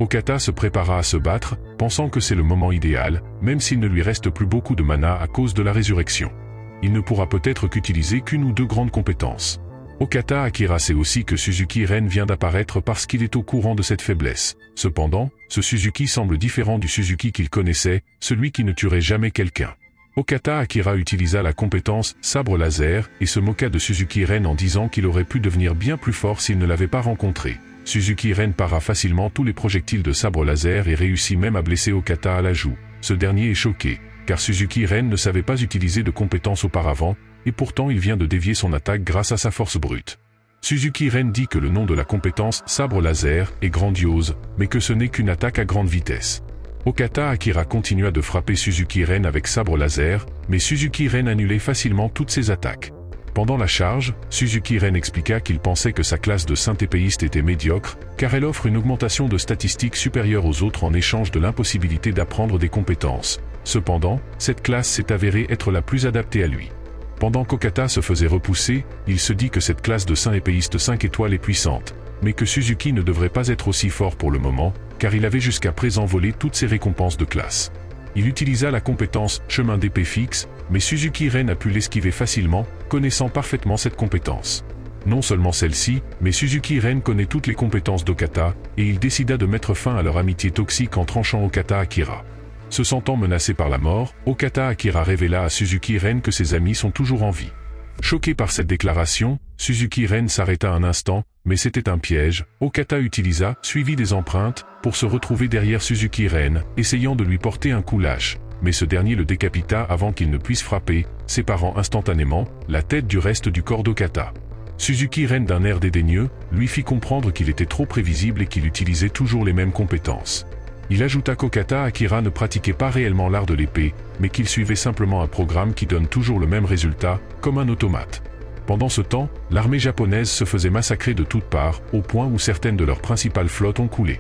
Okata se prépara à se battre, pensant que c'est le moment idéal, même s'il ne lui reste plus beaucoup de mana à cause de la résurrection. Il ne pourra peut-être qu'utiliser qu'une ou deux grandes compétences. Okata Akira sait aussi que Suzuki Ren vient d'apparaître parce qu'il est au courant de cette faiblesse. Cependant, ce Suzuki semble différent du Suzuki qu'il connaissait, celui qui ne tuerait jamais quelqu'un. Okata Akira utilisa la compétence sabre laser et se moqua de Suzuki Ren en disant qu'il aurait pu devenir bien plus fort s'il ne l'avait pas rencontré. Suzuki Ren para facilement tous les projectiles de sabre laser et réussit même à blesser Okata à la joue. Ce dernier est choqué, car Suzuki Ren ne savait pas utiliser de compétences auparavant, et pourtant il vient de dévier son attaque grâce à sa force brute. Suzuki Ren dit que le nom de la compétence sabre laser est grandiose, mais que ce n'est qu'une attaque à grande vitesse. Okata Akira continua de frapper Suzuki Ren avec sabre laser, mais Suzuki Ren annulait facilement toutes ses attaques. Pendant la charge, Suzuki Ren expliqua qu'il pensait que sa classe de saint-épéiste était médiocre, car elle offre une augmentation de statistiques supérieure aux autres en échange de l'impossibilité d'apprendre des compétences. Cependant, cette classe s'est avérée être la plus adaptée à lui. Pendant qu'Okata se faisait repousser, il se dit que cette classe de saint-épéiste 5 étoiles est puissante, mais que Suzuki ne devrait pas être aussi fort pour le moment, car il avait jusqu'à présent volé toutes ses récompenses de classe. Il utilisa la compétence chemin d'épée fixe, mais Suzuki Ren a pu l'esquiver facilement, connaissant parfaitement cette compétence. Non seulement celle-ci, mais Suzuki Ren connaît toutes les compétences d'Okata, et il décida de mettre fin à leur amitié toxique en tranchant Okata Akira. Se sentant menacé par la mort, Okata Akira révéla à Suzuki Ren que ses amis sont toujours en vie. Choqué par cette déclaration, Suzuki Ren s'arrêta un instant, mais c'était un piège. Okata utilisa, suivi des empreintes, pour se retrouver derrière Suzuki Ren, essayant de lui porter un coup lâche. Mais ce dernier le décapita avant qu'il ne puisse frapper, séparant instantanément la tête du reste du corps d'Okata. Suzuki Ren d'un air dédaigneux, lui fit comprendre qu'il était trop prévisible et qu'il utilisait toujours les mêmes compétences. Il ajouta qu'Okata Akira ne pratiquait pas réellement l'art de l'épée, mais qu'il suivait simplement un programme qui donne toujours le même résultat, comme un automate. Pendant ce temps, l'armée japonaise se faisait massacrer de toutes parts, au point où certaines de leurs principales flottes ont coulé.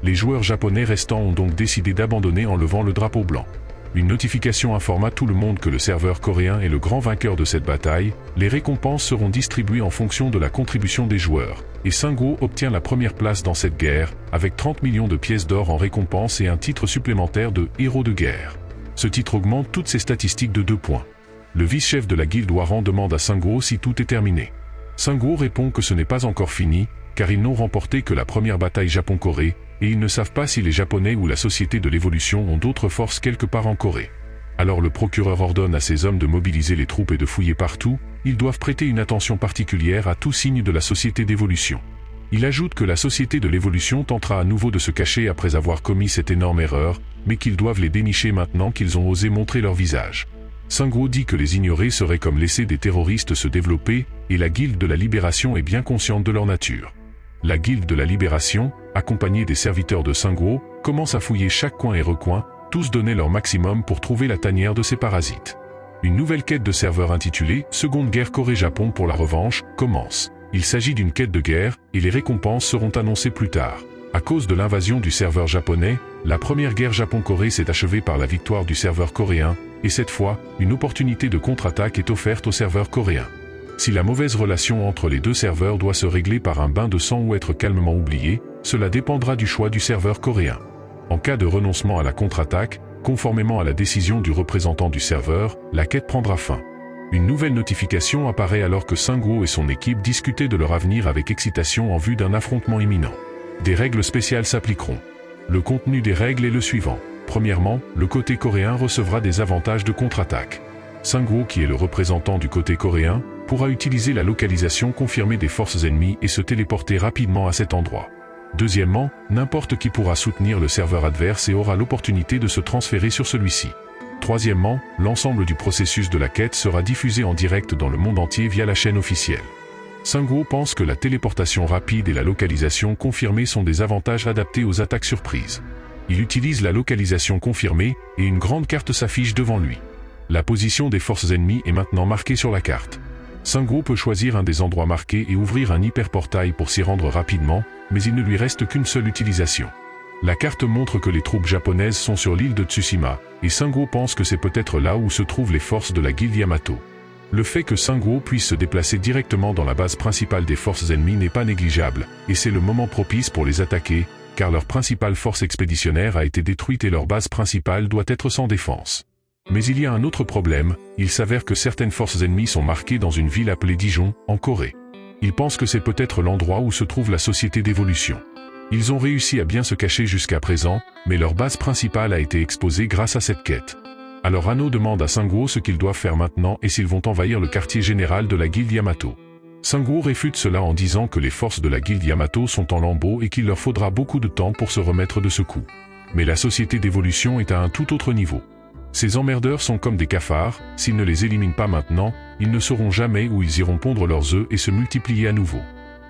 Les joueurs japonais restants ont donc décidé d'abandonner en levant le drapeau blanc. Une notification informa tout le monde que le serveur coréen est le grand vainqueur de cette bataille. Les récompenses seront distribuées en fonction de la contribution des joueurs, et Sungwoo obtient la première place dans cette guerre, avec 30 millions de pièces d'or en récompense et un titre supplémentaire de héros de guerre. Ce titre augmente toutes ses statistiques de 2 points. Le vice-chef de la guilde Hwaran demande à Sungwoo si tout est terminé. Sungwoo répond que ce n'est pas encore fini, car ils n'ont remporté que la première bataille Japon-Corée, et ils ne savent pas si les Japonais ou la Société de l'Évolution ont d'autres forces quelque part en Corée. Alors le procureur ordonne à ses hommes de mobiliser les troupes et de fouiller partout. Ils doivent prêter une attention particulière à tout signe de la Société d'Évolution. Il ajoute que la Société de l'Évolution tentera à nouveau de se cacher après avoir commis cette énorme erreur, mais qu'ils doivent les dénicher maintenant qu'ils ont osé montrer leur visage. Sungwoo dit que les ignorer serait comme laisser des terroristes se développer, et la Guilde de la Libération est bien consciente de leur nature. La Guilde de la Libération, accompagnée des serviteurs de Sungwoo, commence à fouiller chaque coin et recoin, Tous donnaient leur maximum pour trouver la tanière de ces parasites. Une nouvelle quête de serveur intitulée « Seconde guerre Corée-Japon pour la revanche » commence. Il s'agit d'une quête de guerre, et les récompenses seront annoncées plus tard. À cause de l'invasion du serveur japonais, la première guerre Japon-Corée s'est achevée par la victoire du serveur coréen, et cette fois, une opportunité de contre-attaque est offerte au serveur coréen. Si la mauvaise relation entre les deux serveurs doit se régler par un bain de sang ou être calmement oubliée, cela dépendra du choix du serveur coréen. En cas de renoncement à la contre-attaque, conformément à la décision du représentant du serveur, la quête prendra fin. Une nouvelle notification apparaît alors que Sang-woo et son équipe discutaient de leur avenir avec excitation en vue d'un affrontement imminent. Des règles spéciales s'appliqueront. Le contenu des règles est le suivant. Premièrement, le côté coréen recevra des avantages de contre-attaque. Sang-woo, qui est le représentant du côté coréen, pourra utiliser la localisation confirmée des forces ennemies et se téléporter rapidement à cet endroit. Deuxièmement, n'importe qui pourra soutenir le serveur adverse et aura l'opportunité de se transférer sur celui-ci. Troisièmement, l'ensemble du processus de la quête sera diffusé en direct dans le monde entier via la chaîne officielle. Sang-woo pense que la téléportation rapide et la localisation confirmée sont des avantages adaptés aux attaques surprises. Il utilise la localisation confirmée et une grande carte s'affiche devant lui. La position des forces ennemies est maintenant marquée sur la carte. Sang-woo peut choisir un des endroits marqués et ouvrir un hyperportail pour s'y rendre rapidement, mais il ne lui reste qu'une seule utilisation. La carte montre que les troupes japonaises sont sur l'île de Tsushima, et Sang-woo pense que c'est peut-être là où se trouvent les forces de la guilde Yamato. Le fait que Sang-woo puisse se déplacer directement dans la base principale des forces ennemies n'est pas négligeable, et c'est le moment propice pour les attaquer, car leur principale force expéditionnaire a été détruite et leur base principale doit être sans défense. Mais il y a un autre problème, il s'avère que certaines forces ennemies sont marquées dans une ville appelée Dijon, en Corée. Ils pensent que c'est peut-être l'endroit où se trouve la société d'évolution. Ils ont réussi à bien se cacher jusqu'à présent, mais leur base principale a été exposée grâce à cette quête. Alors Anno demande à Sang-woo ce qu'ils doivent faire maintenant et s'ils vont envahir le quartier général de la guilde Yamato. Sang-woo réfute cela en disant que les forces de la guilde Yamato sont en lambeaux et qu'il leur faudra beaucoup de temps pour se remettre de ce coup. Mais la société d'évolution est à un tout autre niveau. Ces emmerdeurs sont comme des cafards, s'ils ne les éliminent pas maintenant, ils ne sauront jamais où ils iront pondre leurs œufs et se multiplier à nouveau.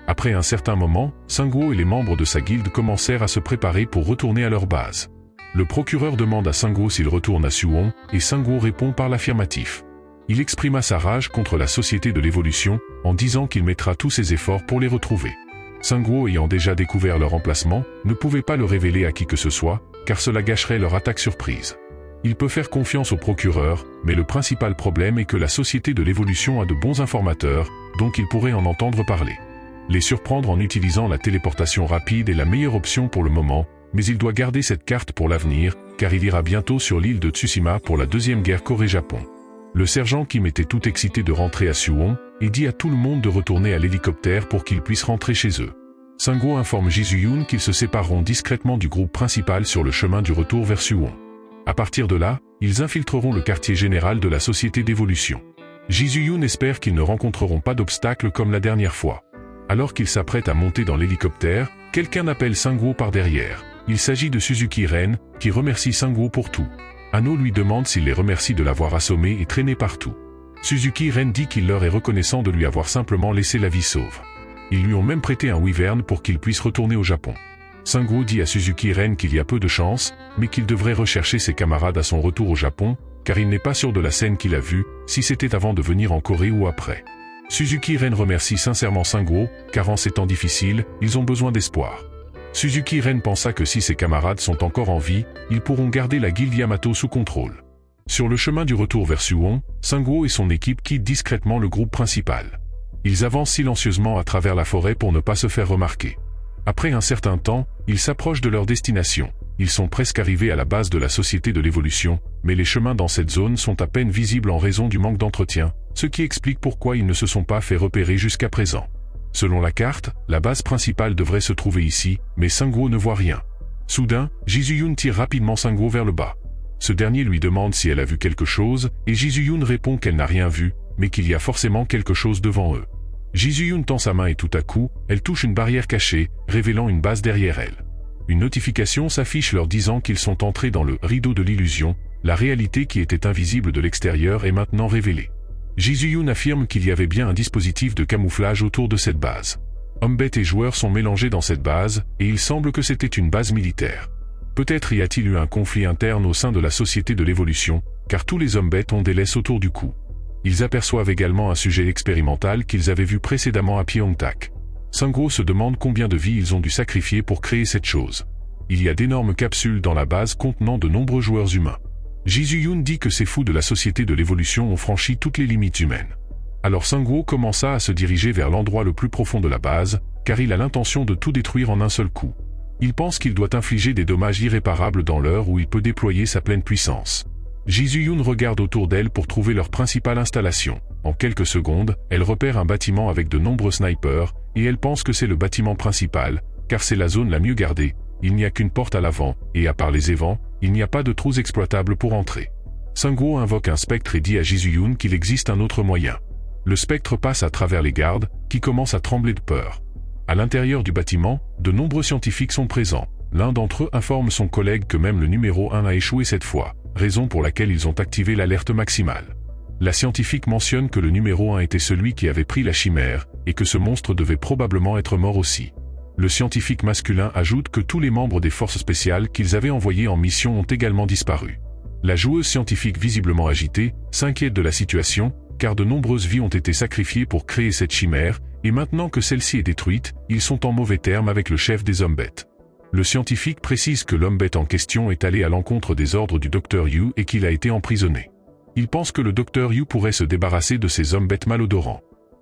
Après un certain moment, Sang-woo et les membres de sa guilde commencèrent à se préparer pour retourner à leur base. Le procureur demande à Sang-woo s'il retourne à Suwon, et Sang-woo répond par l'affirmatif. Il exprima sa rage contre la société de l'évolution, en disant qu'il mettra tous ses efforts pour les retrouver. Sang-woo, ayant déjà découvert leur emplacement, ne pouvait pas le révéler à qui que ce soit, car cela gâcherait leur attaque surprise. Il peut faire confiance au procureur, mais le principal problème est que la société de l'évolution a de bons informateurs, donc il pourrait en entendre parler. Les surprendre en utilisant la téléportation rapide est la meilleure option pour le moment, mais il doit garder cette carte pour l'avenir, car il ira bientôt sur l'île de Tsushima pour la deuxième guerre Corée-Japon. Le sergent Kim était tout excité de rentrer à Suwon, et dit à tout le monde de retourner à l'hélicoptère pour qu'ils puissent rentrer chez eux. Sang-woo informe Ji-Yoon qu'ils se sépareront discrètement du groupe principal sur le chemin du retour vers Suwon. À partir de là, ils infiltreront le quartier général de la société d'évolution. Ji-Yoon espère qu'ils ne rencontreront pas d'obstacles comme la dernière fois. Alors qu'il s'apprête à monter dans l'hélicoptère, quelqu'un appelle Sang-woo par derrière. Il s'agit de Suzuki Ren, qui remercie Sang-woo pour tout. Anno lui demande s'il les remercie de l'avoir assommé et traîné partout. Suzuki Ren dit qu'il leur est reconnaissant de lui avoir simplement laissé la vie sauve. Ils lui ont même prêté un wyvern pour qu'il puisse retourner au Japon. Sang-woo dit à Suzuki Ren qu'il y a peu de chance, mais qu'il devrait rechercher ses camarades à son retour au Japon, car il n'est pas sûr de la scène qu'il a vue, si c'était avant de venir en Corée ou après. Suzuki Ren remercie sincèrement Sang-woo, car en ces temps difficiles, ils ont besoin d'espoir. Suzuki Ren pensa que si ses camarades sont encore en vie, ils pourront garder la guilde Yamato sous contrôle. Sur le chemin du retour vers Suwon, Sang-woo et son équipe quittent discrètement le groupe principal. Ils avancent silencieusement à travers la forêt pour ne pas se faire remarquer. Après un certain temps, ils s'approchent de leur destination. Ils sont presque arrivés à la base de la société de l'évolution, mais les chemins dans cette zone sont à peine visibles en raison du manque d'entretien, ce qui explique pourquoi ils ne se sont pas fait repérer jusqu'à présent. Selon la carte, la base principale devrait se trouver ici, mais Sang-woo ne voit rien. Soudain, Ji-Yoon tire rapidement Sang-woo vers le bas. Ce dernier lui demande si elle a vu quelque chose, et Ji-Yoon répond qu'elle n'a rien vu, mais qu'il y a forcément quelque chose devant eux. Ji-Yoon tend sa main et tout à coup, elle touche une barrière cachée, révélant une base derrière elle. Une notification s'affiche leur disant qu'ils sont entrés dans le rideau de l'illusion, la réalité qui était invisible de l'extérieur est maintenant révélée. Ji-Yoon affirme qu'il y avait bien un dispositif de camouflage autour de cette base. Hommes bêtes et joueurs sont mélangés dans cette base, et il semble que c'était une base militaire. Peut-être y a-t-il eu un conflit interne au sein de la Société de l'Évolution, car tous les hommes bêtes ont des laisses autour du cou. Ils aperçoivent également un sujet expérimental qu'ils avaient vu précédemment à Pyeongtaek. Sangwoo se demande combien de vies ils ont dû sacrifier pour créer cette chose. Il y a d'énormes capsules dans la base contenant de nombreux joueurs humains. Ji-Yoon dit que ces fous de la Société de l'Évolution ont franchi toutes les limites humaines. Alors Sangwoo commença à se diriger vers l'endroit le plus profond de la base, car il a l'intention de tout détruire en un seul coup. Il pense qu'il doit infliger des dommages irréparables dans l'heure où il peut déployer sa pleine puissance. Ji-Yoon regarde autour d'elle pour trouver leur principale installation. En quelques secondes, elle repère un bâtiment avec de nombreux snipers, et elle pense que c'est le bâtiment principal, car c'est la zone la mieux gardée. Il n'y a qu'une porte à l'avant, et à part les évents, il n'y a pas de trous exploitables pour entrer. Sangwoo invoque un spectre et dit à Ji-Yoon qu'il existe un autre moyen. Le spectre passe à travers les gardes, qui commencent à trembler de peur. À l'intérieur du bâtiment, de nombreux scientifiques sont présents. L'un d'entre eux informe son collègue que même le numéro 1 a échoué cette fois, raison pour laquelle ils ont activé l'alerte maximale. La scientifique mentionne que le numéro 1 était celui qui avait pris la chimère, et que ce monstre devait probablement être mort aussi. Le scientifique masculin ajoute que tous les membres des forces spéciales qu'ils avaient envoyés en mission ont également disparu. La joueuse scientifique visiblement agitée s'inquiète de la situation, car de nombreuses vies ont été sacrifiées pour créer cette chimère, et maintenant que celle-ci est détruite, ils sont en mauvais termes avec le chef des hommes bêtes. Le scientifique précise que l'homme bête en question est allé à l'encontre des ordres du Dr Yu et qu'il a été emprisonné. Il pense que le Dr Yu pourrait se débarrasser de ces hommes bêtes malodorants.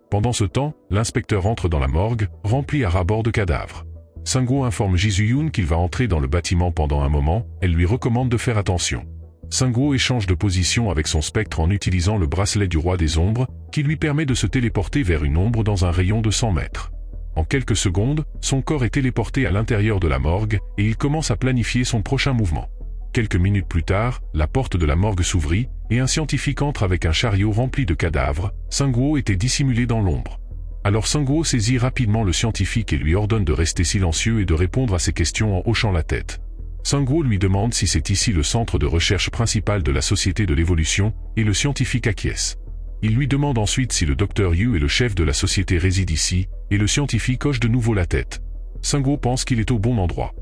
Pendant ce temps, l'inspecteur entre dans la morgue, remplie à ras-bord de cadavres. Sangwoo informe Ji-Yoon qu'il va entrer dans le bâtiment pendant un moment, elle lui recommande de faire attention. Sangwoo échange de position avec son spectre en utilisant le bracelet du roi des ombres, qui lui permet de se téléporter vers une ombre dans un rayon de 100 mètres. En quelques secondes, son corps est téléporté à l'intérieur de la morgue, et il commence à planifier son prochain mouvement. Quelques minutes plus tard, la porte de la morgue s'ouvrit, et un scientifique entre avec un chariot rempli de cadavres. Sangwoo était dissimulé dans l'ombre. Alors Sangwoo saisit rapidement le scientifique et lui ordonne de rester silencieux et de répondre à ses questions en hochant la tête. Sangwoo lui demande si c'est ici le centre de recherche principal de la Société de l'Évolution, et le scientifique acquiesce. Il lui demande ensuite si le Dr Yu et le chef de la société résident ici, et le scientifique hoche de nouveau la tête. Sangwoo pense qu'il est au bon endroit.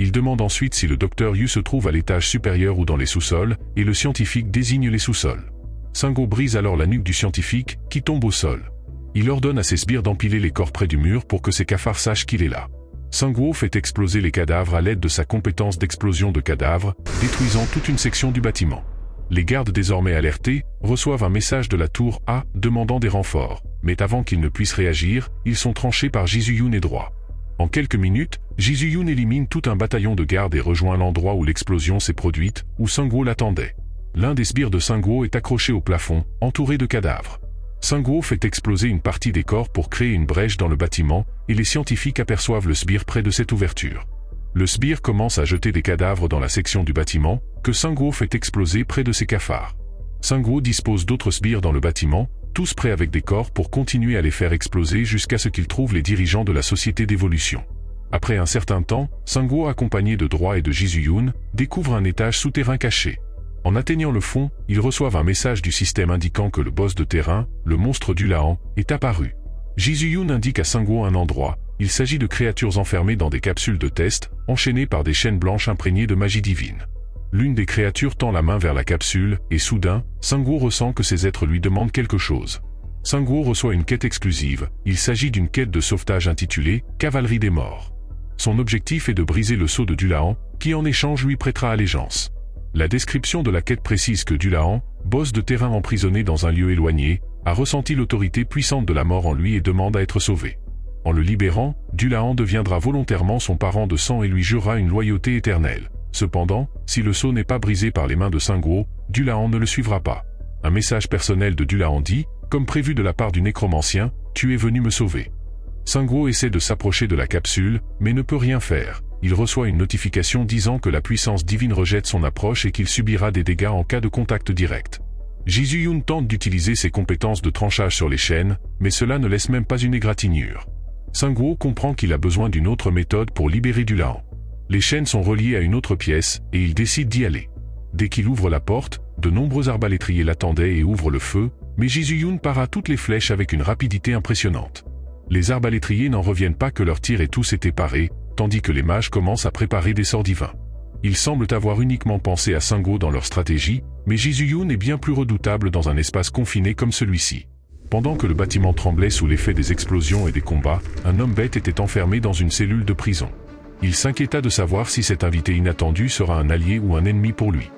Il demande ensuite si le Dr Yu se trouve à l'étage supérieur ou dans les sous-sols, et le scientifique désigne les sous-sols. Sangwoo brise alors la nuque du scientifique, qui tombe au sol. Il ordonne à ses sbires d'empiler les corps près du mur pour que ses cafards sachent qu'il est là. Sangwoo fait exploser les cadavres à l'aide de sa compétence d'explosion de cadavres, détruisant toute une section du bâtiment. Les gardes désormais alertés, reçoivent un message de la tour A demandant des renforts, mais avant qu'ils ne puissent réagir, ils sont tranchés par Ji-Yoon et droit. En quelques minutes, Ji-Yoon élimine tout un bataillon de gardes et rejoint l'endroit où l'explosion s'est produite, où Sangwoo l'attendait. L'un des sbires de Sangwoo est accroché au plafond, entouré de cadavres. Sangwoo fait exploser une partie des corps pour créer une brèche dans le bâtiment, et les scientifiques aperçoivent le sbire près de cette ouverture. Le sbire commence à jeter des cadavres dans la section du bâtiment, que Sangwoo fait exploser près de ses cafards. Sangwoo dispose d'autres sbires dans le bâtiment, tous prêts avec des corps pour continuer à les faire exploser jusqu'à ce qu'il trouve les dirigeants de la Société d'Évolution. Après un certain temps, Sangwoo accompagné de droit et de Ji-Yoon, découvre un étage souterrain caché. En atteignant le fond, ils reçoivent un message du système indiquant que le boss de terrain, le monstre du Lahan, est apparu. Ji-Yoon indique à Sangwoo un endroit. Il s'agit de créatures enfermées dans des capsules de test, enchaînées par des chaînes blanches imprégnées de magie divine. L'une des créatures tend la main vers la capsule, et soudain, Sangwoo ressent que ces êtres lui demandent quelque chose. Sangwoo reçoit une quête exclusive, il s'agit d'une quête de sauvetage intitulée « Cavalerie des morts ». Son objectif est de briser le sceau de Dulahan, qui en échange lui prêtera allégeance. La description de la quête précise que Dulahan, boss de terrain emprisonné dans un lieu éloigné, a ressenti l'autorité puissante de la mort en lui et demande à être sauvé. En le libérant, Dulahan deviendra volontairement son parent de sang et lui jurera une loyauté éternelle. Cependant, si le sceau n'est pas brisé par les mains de Sangwoo, Dulahan ne le suivra pas. Un message personnel de Dulahan dit, comme prévu de la part du nécromancien, « Tu es venu me sauver ». Sangwoo essaie de s'approcher de la capsule, mais ne peut rien faire. Il reçoit une notification disant que la puissance divine rejette son approche et qu'il subira des dégâts en cas de contact direct. Ji-Yoon tente d'utiliser ses compétences de tranchage sur les chaînes, mais cela ne laisse même pas une égratignure. Sangwoo comprend qu'il a besoin d'une autre méthode pour libérer Dulahan. Les chaînes sont reliées à une autre pièce, et il décide d'y aller. Dès qu'il ouvre la porte, de nombreux arbalétriers l'attendaient et ouvrent le feu, mais Ji-Yoon para toutes les flèches avec une rapidité impressionnante. Les arbalétriers n'en reviennent pas que leur tir et tous étaient parés, tandis que les mages commencent à préparer des sorts divins. Ils semblent avoir uniquement pensé à Sango dans leur stratégie, mais Jisoo-Yoon est bien plus redoutable dans un espace confiné comme celui-ci. Pendant que le bâtiment tremblait sous l'effet des explosions et des combats, un homme bête était enfermé dans une cellule de prison. Il s'inquiéta de savoir si cet invité inattendu sera un allié ou un ennemi pour lui.